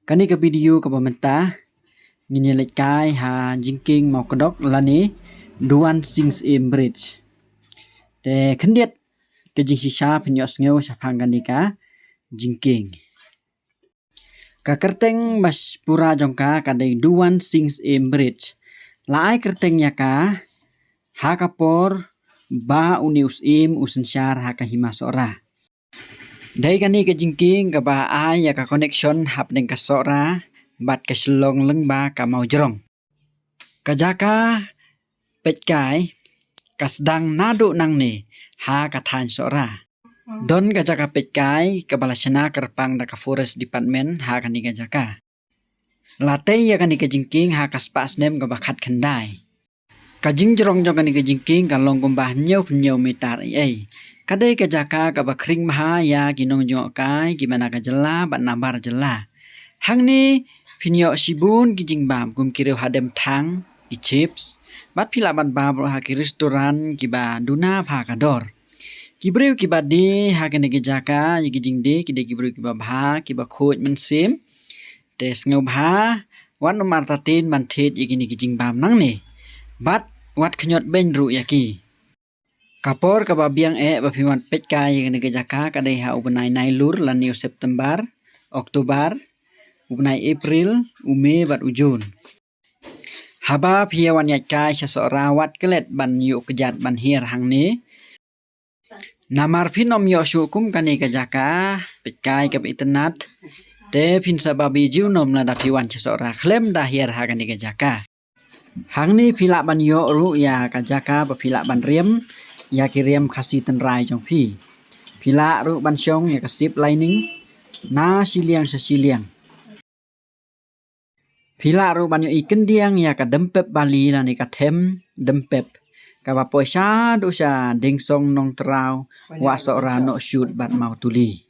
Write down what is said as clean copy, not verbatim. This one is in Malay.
Kani ke video ke pemerintah nginyelit kai ha jingking mau kedok lani duan sings im bridge. Te kendiat ke jing sisa penyok ngeu sapang ka jingking. Ka kerteng mas pura jongka kadai duan sings im bridge. Lai kerteng ya ka ha kapor ba unius im usen syar ha kahima sora. Dai kani ke jingking ke ba ai ya ka connection hap deng ka sora bat ke selong leng ba ka mau jerong. Ka jaka pet kai ka sedang nadu nang ni ha ka than sora. Don ka jaka pet kai ke balasana kerpang da ka forest department ha kani ka jaka. Latei ya kani ke jingking ha ka spas nem ka bakat kendai. Ka jing jerong jong kani ke jingking ka long kumbah nyau metar ai. Kadai ke jaka ka bakring maha ya ginong jong kai gimana ka jela bat nabar jela. Hang ni pinyo sibun kijing bam kum kireu hadem thang ki chips bat pila ban ba ha ki restoran ki ba duna pha ka dor. Ki breu ki ba de ha kani ke jaka yi kijing de ki de ki breu ki ba bha ki ba khoj men sim. Tes ngeu bha wan nomar tatin ban thet yi kini kijing bam nang ni. Bat wat khnyot ben ru ya ki. Kapor ka biang ba piwan pet kai kani ke jaka kadai ha ubenai nai lur lan new September, Oktober, ubenai April, Mei bat Jun. Haba piawan yat kai sasora wat kelet ban yu kejat ban hir hang ni. Namar pinom yo syukum kani ke jaka pet kai ke internet. Te pin sababi jiunom la da piwan sasora klem dah hir ha kani ke jaka. Hang ni pila ban yo ru ya ka jaka ba pila ban riem. Ya kirim kasih tenrai jong pi. Pila ru ban syong ya kasip lining. Na siliang sesiliang. Pila ru ban yo ikan diang ya ka dempep bali lani ka tem dempep. Ka ba poisa do sya ding song nong terau wa sora no shoot bat mau tuli.